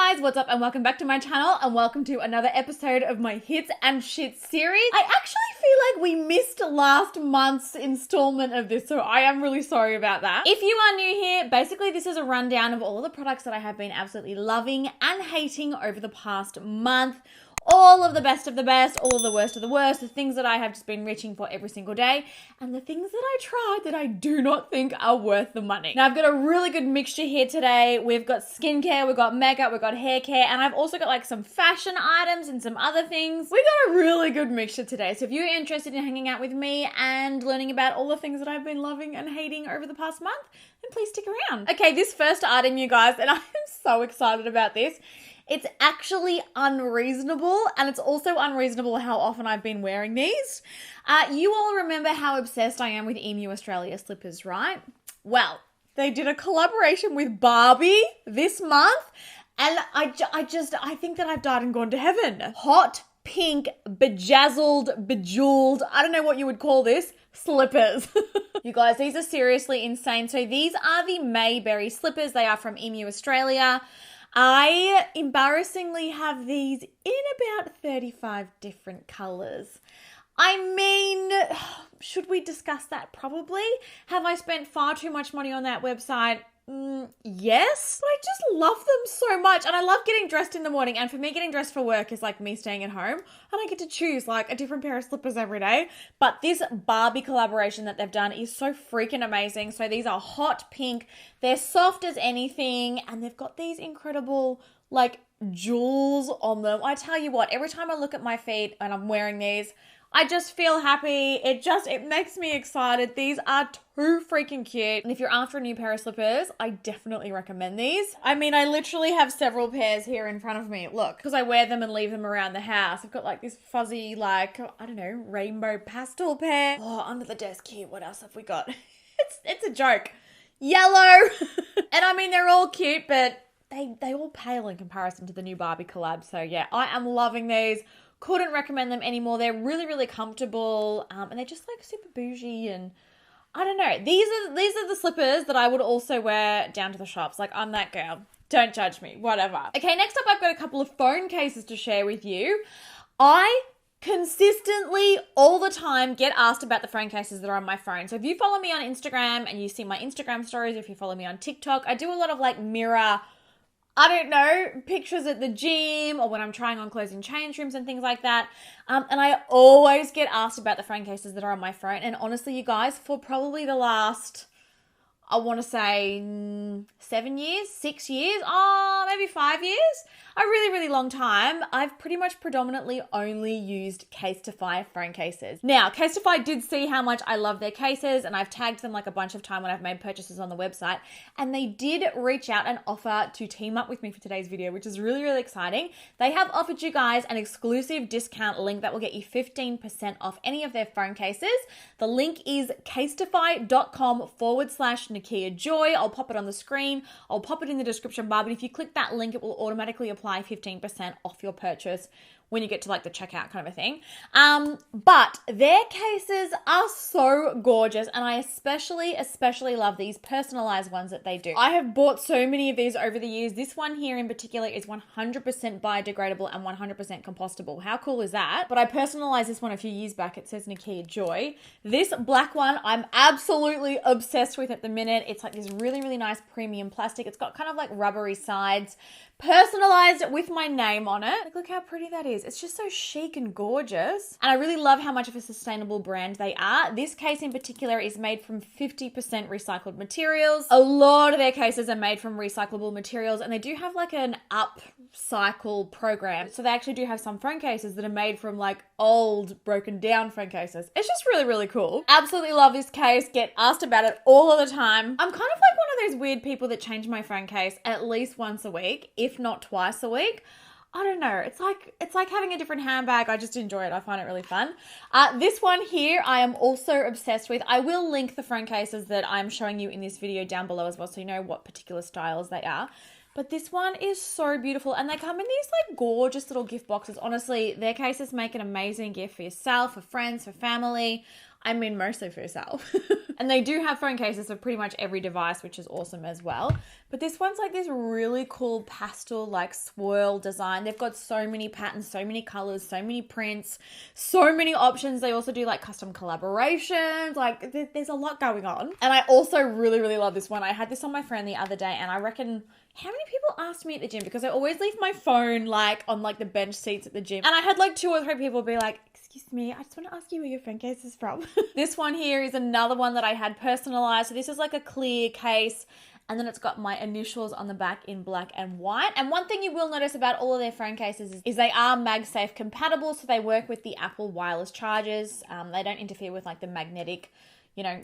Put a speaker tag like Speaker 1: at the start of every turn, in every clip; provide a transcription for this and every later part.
Speaker 1: guys, what's up and welcome back to my channel and welcome to another episode of my hits and shit series. I actually feel like we missed last month's installment of this, so I am really sorry about that. If you are new here, basically this is a rundown of all of the products that I have been absolutely loving and hating over the past month. All of the best, all of the worst of the worst, the things that I have just been reaching for every single day, and the things that I tried that I do not think are worth the money. Now, I've got a really good mixture here today. We've got skincare, we've got makeup, we've got hair care, and I've also got like some fashion items and some other things. We've got a really good mixture today. So if you're interested in hanging out with me and learning about all the things that I've been loving and hating over the past month, then please stick around. Okay, this first item, you guys, and I am so excited about this. It's actually unreasonable, and it's also unreasonable how often I've been wearing these. You all remember how obsessed I am with Emu Australia slippers, right? Well, they did a collaboration with Barbie this month, and I think that I've died and gone to heaven. Hot, pink, bejazzled, bejeweled, I don't know what you would call this, slippers. You guys, these are seriously insane. So these are the Mayberry slippers. They are from Emu Australia. I embarrassingly have these in about 35 different colors. I mean, should we discuss that? Probably. Have I spent far too much money on that website? Yes, but I just love them so much, and I love getting dressed in the morning, and for me, getting dressed for work is like me staying at home, and I get to choose like a different pair of slippers every day. But this Barbie collaboration that they've done is so freaking amazing. So these are hot pink, they're soft as anything, and they've got these incredible like jewels on them. I tell you what, every time I look at my feet and I'm wearing these, I just feel happy. It makes me excited. These are too freaking cute. And if you're after a new pair of slippers, I definitely recommend these. I mean, I literally have several pairs here in front of me. Look, because I wear them and leave them around the house. I've got like this fuzzy, like, I don't know, rainbow pastel pair. Oh, under the desk here. What else have we got? It's a joke. Yellow. And I mean, they're all cute, but they all pale in comparison to the new Barbie collab. So yeah, I am loving these. Couldn't recommend them anymore. They're really, really comfortable, and they're just like super bougie, and I don't know. These are the slippers that I would also wear down to the shops. Like, I'm that girl. Don't judge me. Whatever. Okay, next up, I've got a couple of phone cases to share with you. I consistently, all the time, get asked about the phone cases that are on my phone. So if you follow me on Instagram and you see my Instagram stories, if you follow me on TikTok, I do a lot of like mirror, I don't know, pictures at the gym or when I'm trying on clothes in change rooms and things like that. And I always get asked about the phone cases that are on my phone. And honestly, you guys, for probably the last, I want to say 7 years, 6 years, maybe 5 years, a really, really long time, I've pretty much predominantly only used Casetify phone cases. Now, Casetify did see how much I love their cases, and I've tagged them like a bunch of time when I've made purchases on the website, and they did reach out and offer to team up with me for today's video, which is really, really exciting. They have offered you guys an exclusive discount link that will get you 15% off any of their phone cases. The link is casetify.com/NikkiaJoy. I'll pop it on the screen. I'll pop it in the description bar, but if you click that link, it will automatically apply 15% off your purchase when you get to like the checkout kind of a thing. But their cases are so gorgeous, and I especially love these personalized ones that they do. I have bought so many of these over the years. This one here in particular is 100% biodegradable and 100% compostable. How cool is that? But I personalized this one a few years back. It says Nikkia Joy. This black one I'm absolutely obsessed with at the minute. It's like this really, really nice premium plastic. It's got kind of like rubbery sides, personalized with my name on it. Like, look how pretty that is. It's just so chic and gorgeous. And I really love how much of a sustainable brand they are. This case in particular is made from 50% recycled materials. A lot of their cases are made from recyclable materials, and they do have like an upcycle program. So they actually do have some phone cases that are made from like old broken down phone cases. It's just really, really cool. Absolutely love this case. Get asked about it all of the time. I'm kind of like one of those weird people that change my phone case at least once a week, if not twice a week. I don't know. It's like having a different handbag. I just enjoy it. I find it really fun. This one here, I am also obsessed with. I will link the phone cases that I'm showing you in this video down below as well, so you know what particular styles they are. But this one is so beautiful, and they come in these like gorgeous little gift boxes. Honestly, their cases make an amazing gift for yourself, for friends, for family. I mean mostly for yourself. And they do have phone cases for pretty much every device, which is awesome as well. But this one's like this really cool pastel like swirl design. They've got so many patterns, so many colors, so many prints, so many options. They also do like custom collaborations. Like there's a lot going on. And I also really, really love this one. I had this on my friend the other day, and I reckon, how many people asked me at the gym? Because I always leave my phone like on like the bench seats at the gym. And I had like 2 or 3 people be like, excuse me, I just want to ask you where your phone case is from. This one here is another one that I had personalized. So this is like a clear case, and then it's got my initials on the back in black and white. And one thing you will notice about all of their phone cases is they are MagSafe compatible. So they work with the Apple wireless chargers. They don't interfere with like the magnetic,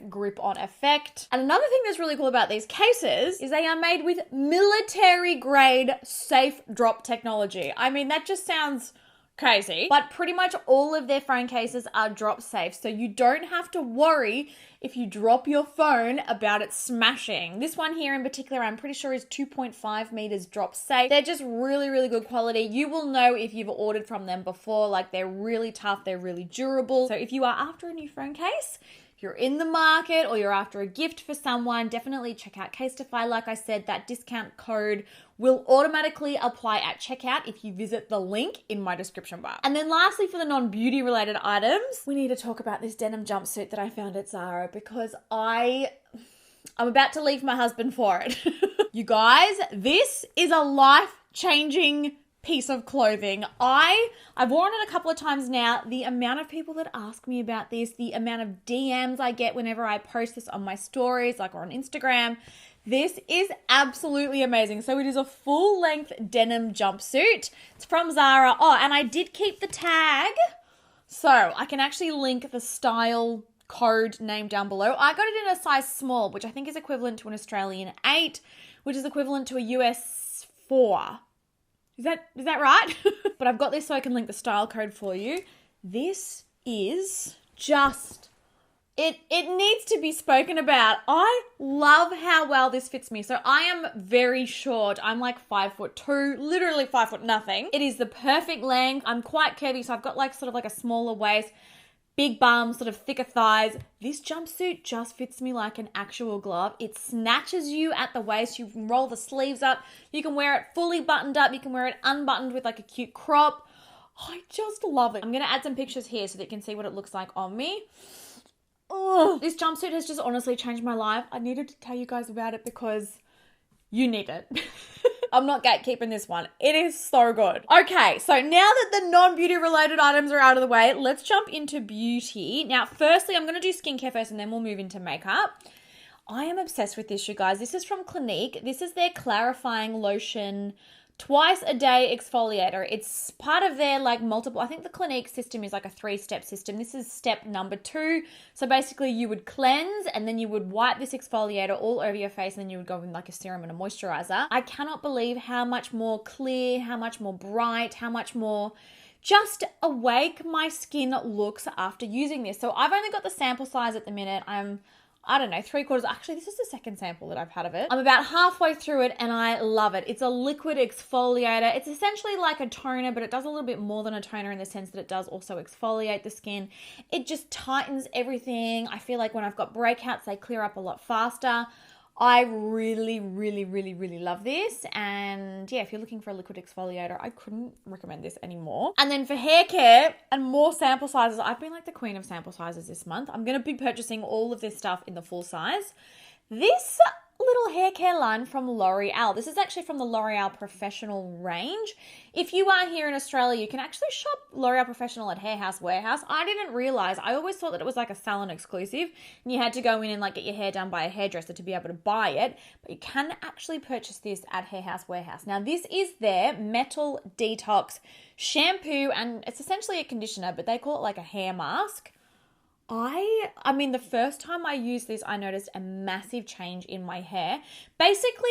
Speaker 1: grip on effect. And another thing that's really cool about these cases is they are made with military grade safe drop technology. I mean, that just sounds crazy, but pretty much all of their phone cases are drop safe. So you don't have to worry if you drop your phone about it smashing. This one here in particular, I'm pretty sure is 2.5 meters drop safe. They're just really, really good quality. You will know if you've ordered from them before. Like, they're really tough. They're really durable. So if you are after a new phone case, you're in the market, or you're after a gift for someone, definitely check out Casetify. Like I said, that discount code will automatically apply at checkout if you visit the link in my description bar. And then lastly, for the non-beauty related items, we need to talk about this denim jumpsuit that I found at Zara, because I'm about to leave my husband for it. You guys, this is a life-changing piece of clothing. I've worn it a couple of times now. The amount of people that ask me about this, the amount of DMs I get whenever I post this on my stories, like, or on Instagram, this is absolutely amazing. So it is a full-length denim jumpsuit. It's from Zara. Oh, and I did keep the tag, so I can actually link the style code name down below. I got it in a size small, which I think is equivalent to an Australian 8, which is equivalent to a US 4. Is that right? But I've got this so I can link the style code for you. This is just, it needs to be spoken about. I love how well this fits me. So I am very short. I'm like 5'2", literally 5 foot nothing. It is the perfect length. I'm quite curvy, so I've got like sort of like a smaller waist, big bum, sort of thicker thighs. This jumpsuit just fits me like an actual glove. It snatches you at the waist. You can roll the sleeves up. You can wear it fully buttoned up. You can wear it unbuttoned with like a cute crop. I just love it. I'm going to add some pictures here so that you can see what it looks like on me. Oh, this jumpsuit has just honestly changed my life. I needed to tell you guys about it because you need it. I'm not gatekeeping this one. It is so good. Okay, so now that the non-beauty related items are out of the way, let's jump into beauty. Now, firstly, I'm going to do skincare first and then we'll move into makeup. I am obsessed with this, you guys. This is from Clinique. This is their clarifying lotion twice a day exfoliator. It's part of their like multiple, I think the Clinique system is like a 3-step system. This is step number 2. So basically you would cleanse and then you would wipe this exfoliator all over your face, and then you would go in like a serum and a moisturizer. I cannot believe how much more clear, how much more bright, how much more just awake my skin looks after using this. So I've only got the sample size at the minute. I don't know, 3/4. Actually, this is the second sample that I've had of it. I'm about halfway through it and I love it. It's a liquid exfoliator. It's essentially like a toner, but it does a little bit more than a toner in the sense that it does also exfoliate the skin. It just tightens everything. I feel like when I've got breakouts, they clear up a lot faster. I really, really, really, really love this. And yeah, if you're looking for a liquid exfoliator, I couldn't recommend this anymore. And then for hair care and more sample sizes, I've been like the queen of sample sizes this month. I'm going to be purchasing all of this stuff in the full size. This little hair care line from L'Oreal. This is actually from the L'Oreal Professional range. If you are here in Australia, you can actually shop L'Oreal Professional at Hair House Warehouse. I didn't realize. I always thought that it was like a salon exclusive and you had to go in and like get your hair done by a hairdresser to be able to buy it. But you can actually purchase this at Hair House Warehouse. Now this is their Metal Detox shampoo, and it's essentially a conditioner, but they call it like a hair mask. I mean, the first time I used this, I noticed a massive change in my hair. Basically,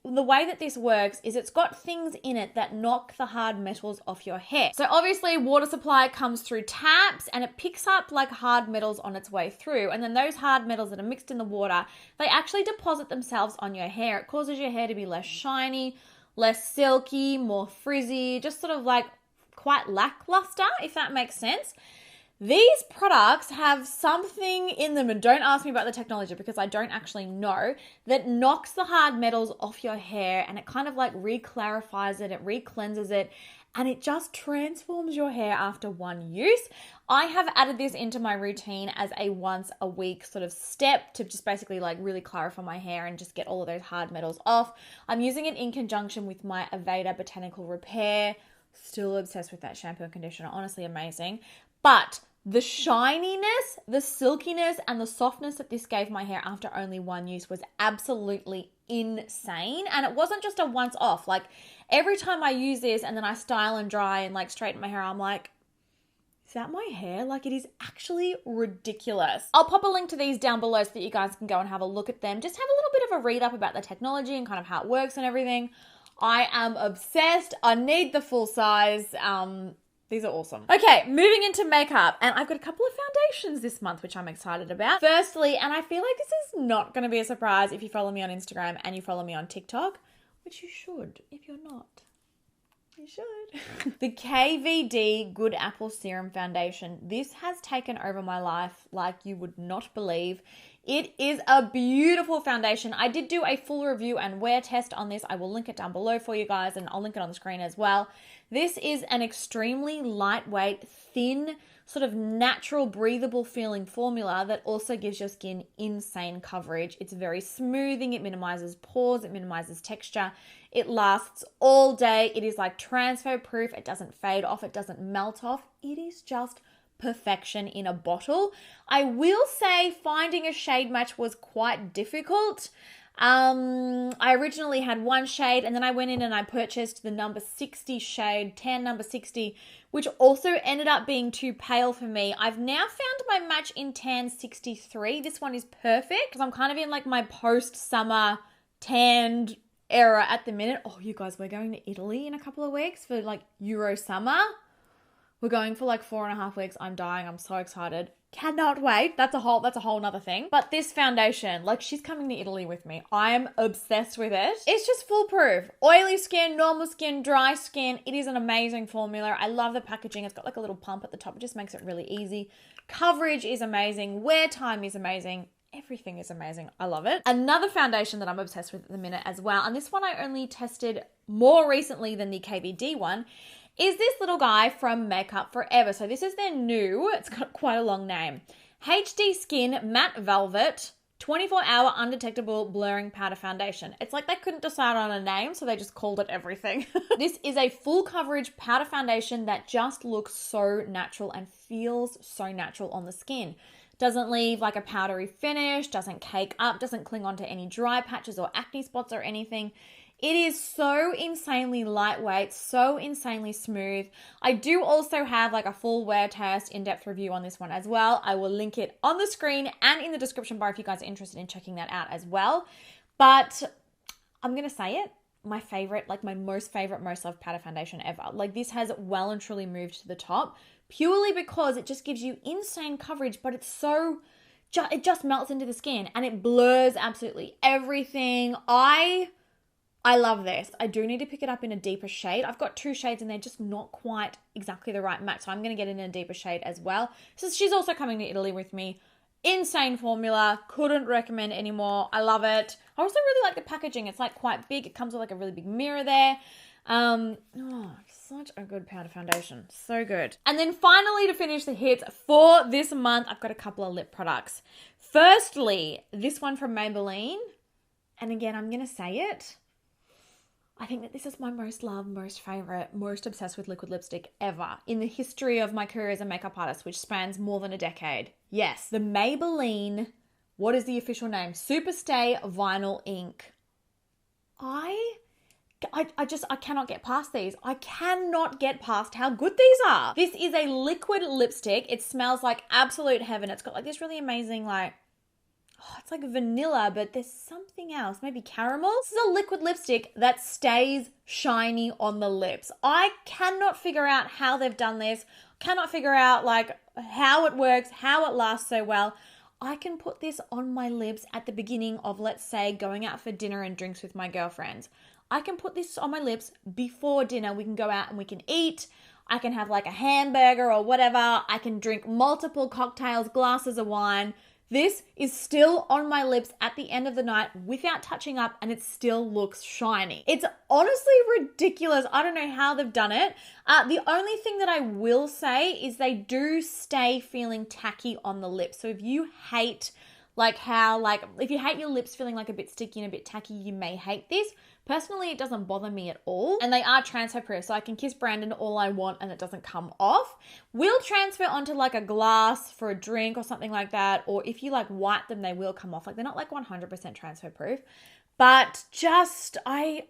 Speaker 1: the way that this works is it's got things in it that knock the hard metals off your hair. So obviously water supply comes through taps and it picks up like hard metals on its way through. And then those hard metals that are mixed in the water, they actually deposit themselves on your hair. It causes your hair to be less shiny, less silky, more frizzy, just sort of like quite lackluster, if that makes sense. These products have something in them, and don't ask me about the technology because I don't actually know, that knocks the hard metals off your hair, and it kind of like re-clarifies it, it re-cleanses it, and it just transforms your hair after one use. I have added this into my routine as a once a week sort of step to just basically like really clarify my hair and just get all of those hard metals off. I'm using it in conjunction with my Aveda Botanical Repair. Still obsessed with that shampoo and conditioner. Honestly amazing. But the shininess, the silkiness, and the softness that this gave my hair after only one use was absolutely insane. And it wasn't just a once off. Like every time I use this and then I style and dry and like straighten my hair, I'm like, is that my hair? Like it is actually ridiculous. I'll pop a link to these down below so that you guys can go and have a look at them. Just have a little bit of a read up about the technology and kind of how it works and everything. I am obsessed. I need the full size. These are awesome. Okay, moving into makeup. And I've got a couple of foundations this month, which I'm excited about. Firstly, and I feel like this is not going to be a surprise if you follow me on Instagram and you follow me on TikTok, which you should if you're not. You should. The KVD Good Apple Serum Foundation. This has taken over my life like you would not believe. It is a beautiful foundation. I did do a full review and wear test on this. I will link it down below for you guys and I'll link it on the screen as well. This is an extremely lightweight, thin, sort of natural, breathable feeling formula that also gives your skin insane coverage. It's very smoothing. It minimizes pores. It minimizes texture. It lasts all day. It is like transfer proof. It doesn't fade off. It doesn't melt off. It is just perfection in a bottle. I will say finding a shade match was quite difficult. I originally had one shade and then I went in and I purchased the number 60 shade, tan number 60, which also ended up being too pale for me. I've now found my match in tan 63. This one is perfect because I'm kind of in like my post-summer tanned era at the minute. Oh, you guys, we're going to Italy in a couple of weeks for like Euro summer. We're going for like 4.5 weeks. I'm dying. I'm so excited. Cannot wait. That's a whole nother thing. But this foundation, like she's coming to Italy with me. I'm obsessed with it. It's just foolproof. Oily skin, normal skin, dry skin. It is an amazing formula. I love the packaging. It's got like a little pump at the top. It just makes it really easy. Coverage is amazing. Wear time is amazing. Everything is amazing. I love it. Another foundation that I'm obsessed with at the minute as well, and this one I only tested more recently than the KVD one, is this little guy from Makeup Forever. So this is their new, it's got quite a long name, HD Skin Matte Velvet 24-hour undetectable blurring powder foundation. It's like they couldn't decide on a name, so they just called it everything. This is a full coverage powder foundation that just looks so natural and feels so natural on the skin. Doesn't leave like a powdery finish, doesn't cake up, doesn't cling onto any dry patches or acne spots or anything. It is so insanely lightweight, so insanely smooth. I do also have like a full wear test, in-depth review on this one as well. I will link it on the screen and in the description bar if you guys are interested in checking that out as well. But I'm going to say it, my favorite, like my most loved powder foundation ever. Like this has well and truly moved to the top purely because it just gives you insane coverage, but it's so, it just melts into the skin and it blurs absolutely everything. I love this. I do need to pick it up in a deeper shade. I've got 2 shades and they're just not quite exactly the right match. So I'm going to get it in a deeper shade as well. So she's also coming to Italy with me. Insane formula. Couldn't recommend anymore. I love it. I also really like the packaging. It's like quite big. It comes with like a really big mirror there. Such a good powder foundation. So good. And then finally, to finish the hits for this month, I've got a couple of lip products. Firstly, this one from Maybelline. And again, I'm going to say it. I think that this is my most loved, most favorite, most obsessed with liquid lipstick ever in the history of my career as a makeup artist, which spans more than a decade. Yes, the Maybelline, what is the official name? Superstay Vinyl Ink. I cannot get past these. I cannot get past how good these are. This is a liquid lipstick. It smells like absolute heaven. It's got like this really amazing like, it's like vanilla, but there's something else, maybe caramel. This is a liquid lipstick that stays shiny on the lips. I cannot figure out how they've done this. Cannot figure out like how it works, how it lasts so well. I can put this on my lips at the beginning of, let's say, going out for dinner and drinks with my girlfriends. I can put this on my lips before dinner. We can go out and we can eat. I can have like a hamburger or whatever. I can drink multiple cocktails, glasses of wine. This is still on my lips at the end of the night without touching up, and it still looks shiny. It's honestly ridiculous. I don't know how they've done it. The only thing that I will say is they do stay feeling tacky on the lips. So if you hate if you hate your lips feeling like a bit sticky and a bit tacky, you may hate this. Personally, it doesn't bother me at all. And they are transfer proof, so I can kiss Brandon all I want and it doesn't come off. Will transfer onto like a glass for a drink or something like that. Or if you like wipe them, they will come off. Like they're not like 100% transfer proof. But just, I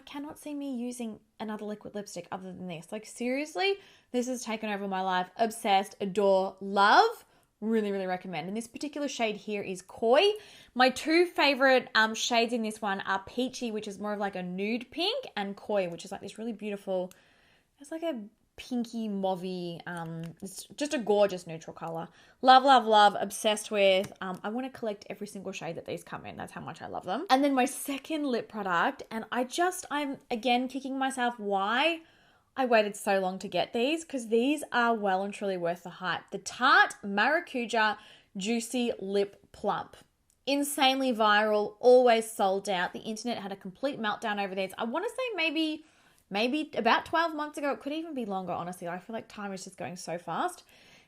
Speaker 1: cannot see me using another liquid lipstick other than this. Like seriously, this has taken over my life. Obsessed, adore, love. Really, really recommend. And this particular shade here is Koi. My two favorite shades in this one are Peachy, which is more of like a nude pink, and Koi, which is like this really beautiful, it's like a pinky mauvey, it's just a gorgeous neutral color. Love, love, love, obsessed with. I want to collect every single shade that these come in. That's how much I love them. And then my second lip product, and I'm again kicking myself why I waited so long to get these, because these are well and truly worth the hype. The Tarte Maracuja Juicy Lip Plump. Insanely viral, always sold out. The internet had a complete meltdown over these. I want to say maybe about 12 months ago. It could even be longer, honestly. I feel like time is just going so fast.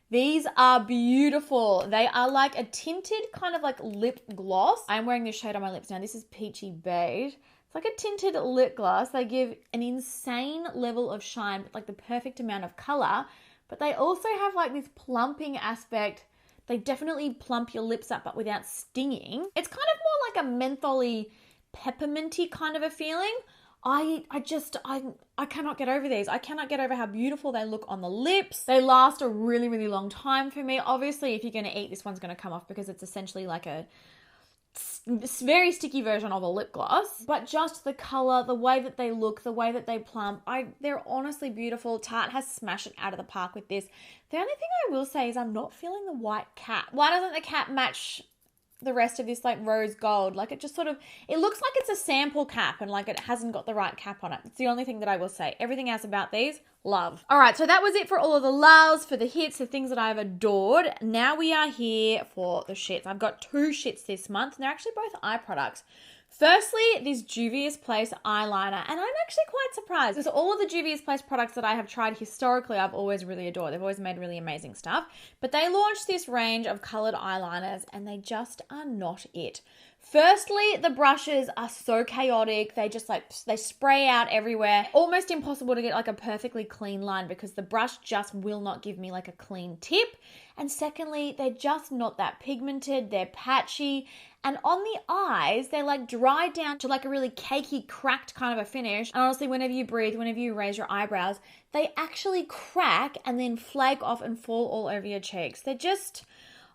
Speaker 1: These are beautiful. They are like a tinted kind of like lip gloss. I'm wearing this shade on my lips now. This is Peachy Beige. It's like a tinted lip gloss. They give an insane level of shine, but like the perfect amount of color. But they also have like this plumping aspect. They definitely plump your lips up, but without stinging. It's kind of more like a mentholy, pepperminty kind of a feeling. I cannot get over these. I cannot get over how beautiful they look on the lips. They last a really, really long time for me. Obviously, if you're going to eat, this one's going to come off because it's essentially like a very sticky version of a lip gloss, but just the color, the way that they look, the way that they plump, they're honestly beautiful. Tarte has smashed it out of the park with this. The only thing I will say is I'm not feeling the white cap. Why doesn't the cap match the rest of this like rose gold? Like it just sort of, it looks like it's a sample cap and like it hasn't got the right cap on it. It's the only thing that I will say. Everything else about these, love. All right, so that was it for all of the loves, for the hits, the things that I've adored. Now we are here for the shits. I've got two shits this month, and they're actually both eye products. Firstly, this Juvia's Place eyeliner, and I'm actually quite surprised because all of the Juvia's Place products that I have tried historically, I've always really adored. They've always made really amazing stuff, but they launched this range of colored eyeliners and they just are not it. Firstly, the brushes are so chaotic. They just they spray out everywhere. Almost impossible to get like a perfectly clean line because the brush just will not give me like a clean tip. And secondly, they're just not that pigmented. They're patchy. And on the eyes, they like dry down to like a really cakey, cracked kind of a finish. And honestly, whenever you breathe, whenever you raise your eyebrows, they actually crack and then flake off and fall all over your cheeks. They're just,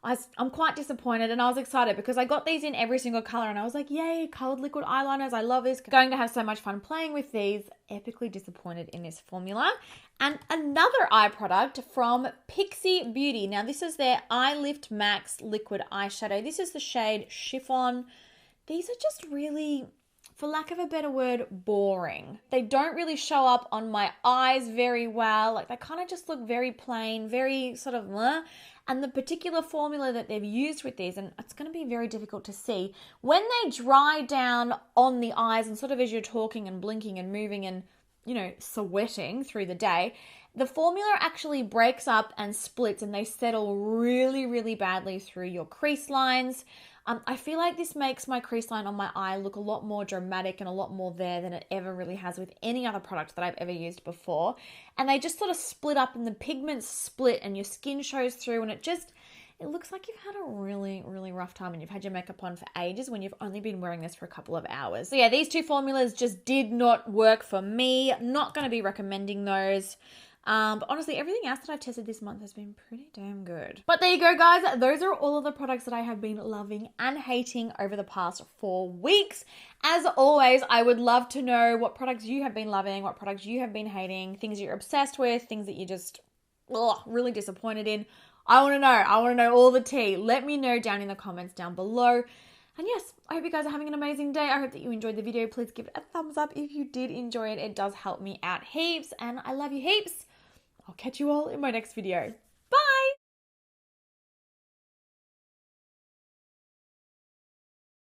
Speaker 1: I'm quite disappointed, and I was excited because I got these in every single color and I was like, yay, colored liquid eyeliners. I love this. Going to have so much fun playing with these. Epically disappointed in this formula. And another eye product from Pixie Beauty. Now this is their Eye Lift Max liquid eyeshadow. This is the shade Chiffon. These are just really, for lack of a better word, boring. They don't really show up on my eyes very well. Like they kind of just look very plain, very sort of and the particular formula that they've used with these, and it's going to be very difficult to see, when they dry down on the eyes and sort of as you're talking and blinking and moving and, you know, sweating through the day, the formula actually breaks up and splits and they settle really, really badly through your crease lines. I feel like this makes my crease line on my eye look a lot more dramatic and a lot more there than it ever really has with any other product that I've ever used before. And they just sort of split up and the pigments split and your skin shows through and it looks like you've had a really, really rough time and you've had your makeup on for ages when you've only been wearing this for a couple of hours. So yeah, these two formulas just did not work for me. Not going to be recommending those. But honestly, everything else that I've tested this month has been pretty damn good. But there you go, guys. Those are all of the products that I have been loving and hating over the past 4 weeks. As always, I would love to know what products you have been loving, what products you have been hating, things you're obsessed with, things that you're just really disappointed in. I want to know. I want to know all the tea. Let me know down in the comments down below. And yes, I hope you guys are having an amazing day. I hope that you enjoyed the video. Please give it a thumbs up if you did enjoy it. It does help me out heaps. And I love you heaps. I'll catch you all in my next video.